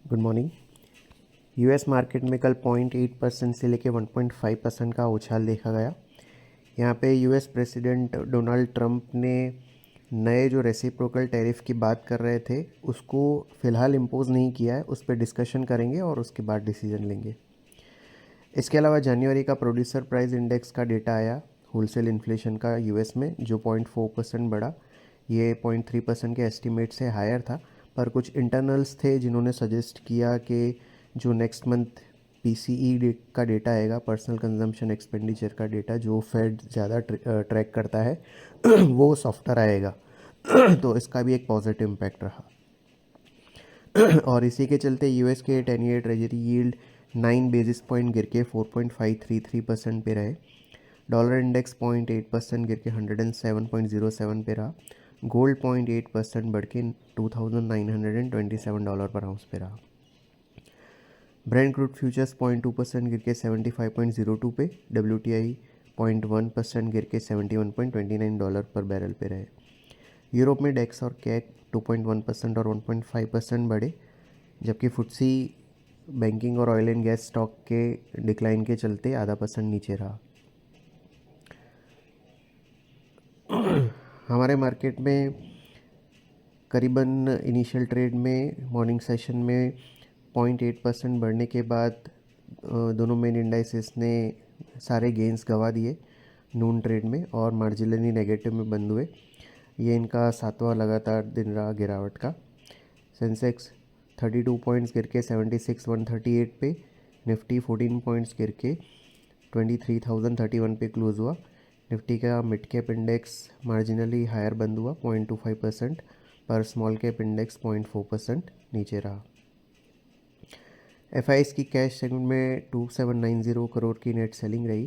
Good morning. US market में कल 0.8% से लेकर 1.5% का उछाल देखा गया। यहाँ पे यूएस प्रेसिडेंट डोनाल्ड ट्रंप ने नए जो रेसिप्रोकल टैरिफ की बात कर रहे थे उसको फ़िलहाल इम्पोज नहीं किया है, उस पर डिस्कशन करेंगे और उसके बाद डिसीजन लेंगे। इसके अलावा जनवरी का प्रोड्यूसर प्राइस इंडेक्स का डेटा आया होलसेल इन्फ्लेशन का यूएस में, जो 0.4% बढ़ा। ये 0.3% के एस्टिमेट से हायर था, पर कुछ इंटरनल्स थे जिन्होंने सजेस्ट किया कि जो नेक्स्ट मंथ पीसीई का डेटा आएगा, पर्सनल कंजम्पशन एक्सपेंडिचर का डेटा, जो फेड ज़्यादा ट्रैक करता है वो सॉफ्टर आएगा तो इसका भी एक पॉजिटिव इम्पैक्ट रहा और इसी के चलते यूएस के 10 year treasury yield 9 basis point गिर के 4.533% पे रहे। डॉलर इंडेक्स 0.8% गिर के 107.07 पे रहा। गोल्ड 0.8% बढ़ के $2,927 पर आउंस पे रहा। ब्रेंट क्रूड फ्यूचर्स 0.2% गिर के 75.02 पे। WTI 0.1% गिर के $71.29 पर बैरल पे रहे। यूरोप में डेक्स और कैक 2.1% और 1.5% बढ़े, जबकि फुट्सी बैंकिंग और ऑयल एंड गैस स्टॉक के डिक्लाइन के चलते 0.5% नीचे रहा। हमारे मार्केट में करीबन इनिशियल ट्रेड में मॉर्निंग सेशन में 0.8% बढ़ने के बाद दोनों मेन इंडाइसेस ने सारे गेंस गंवा दिए नून ट्रेड में और मार्जिनली नेगेटिव में बंद हुए। ये इनका 7वां लगातार दिन रहा गिरावट का। सेंसेक्स 32 पॉइंट्स गिर के 76,138 पे। निफ्टी 14 पॉइंट्स गिर के 23,031 पे क्लोज हुआ। निफ्टी का mid cap index marginally higher बंद हुआ 0.25%, पर स्मॉल कैप इंडेक्स 0.4% नीचे रहा। एफआईएस की कैश सेगमेंट में 2790 करोड़ की नेट सेलिंग रही,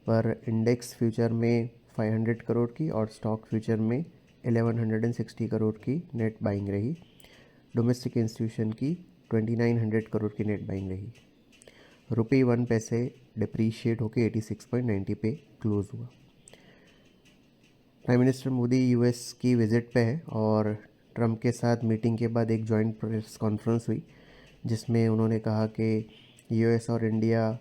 पर इंडेक्स फ्यूचर में 500 करोड़ की और स्टॉक फ्यूचर में 1160 करोड़ की नेट बाइंग रही। डोमेस्टिक इंस्टीट्यूशन की 2900 करोड़ की नेट बाइंग रही। रुपये 1 पैसे डिप्रीशिएट होकर 86.90 पे क्लोज हुआ। प्राइम मिनिस्टर मोदी यूएस की विज़िट पे है और ट्रंप के साथ मीटिंग के बाद एक जॉइंट प्रेस कॉन्फ्रेंस हुई, जिसमें उन्होंने कहा कि यूएस और इंडिया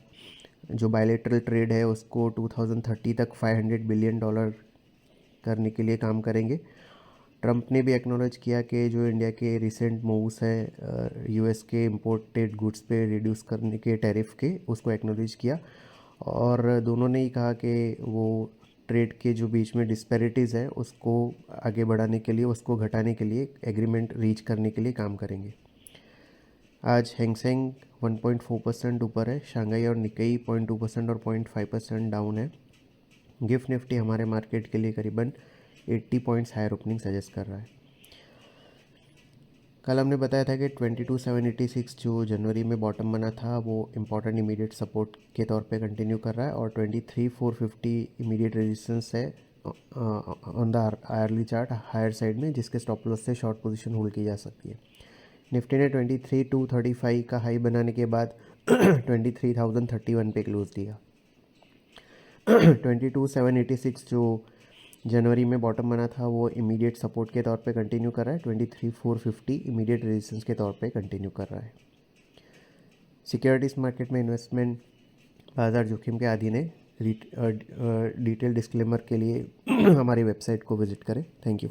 जो बायलैटरल ट्रेड है उसको 2030 तक $500 बिलियन करने के लिए काम करेंगे। ट्रंप ने भी एक्नॉलेज किया कि जो इंडिया के रिसेंट मूव्स हैं यूएस के इम्पोर्टेड गुड्स पे रिड्यूस करने के टैरिफ के, उसको एक्नॉलेज किया और दोनों ने ही कहा कि वो ट्रेड के जो बीच में डिस्पैरिटीज़ है उसको आगे बढ़ाने के लिए, उसको घटाने के लिए एग्रीमेंट रीच करने के लिए काम करेंगे। आज हैंगसेंग 1.4% ऊपर है, शंघाई और निक्केई 0.2% और 0.5% डाउन है। गिफ्ट निफ्टी हमारे मार्केट के लिए करीबन 80 पॉइंट्स हायर ओपनिंग सजेस्ट कर रहा है। कल हमने बताया था कि 22,786 जो जनवरी में बॉटम बना था वो इम्पॉर्टेंट इमीडिएट सपोर्ट के तौर पे कंटिन्यू कर रहा है और 23,450 इमीडिएट रेजिस्टेंस है on the hourly chart higher side में, जिसके स्टॉप लॉस से शॉर्ट पोजीशन होल्ड की जा सकती है। निफ्टी ने 23,235 का हाई बनाने के बाद 23,031 पे क्लोज दिया। 22,786 जो जनवरी में बॉटम बना था वो इमीडिएट सपोर्ट के तौर पे कंटिन्यू कर रहा है। 23,450 इमीडिएट रेजिस्टेंस के तौर पे कंटिन्यू कर रहा है। सिक्योरिटीज़ मार्केट में इन्वेस्टमेंट बाजार जोखिम के अधीन है। डिटेल डिस्क्लेमर के लिए हमारी वेबसाइट को विजिट करें। Thank you.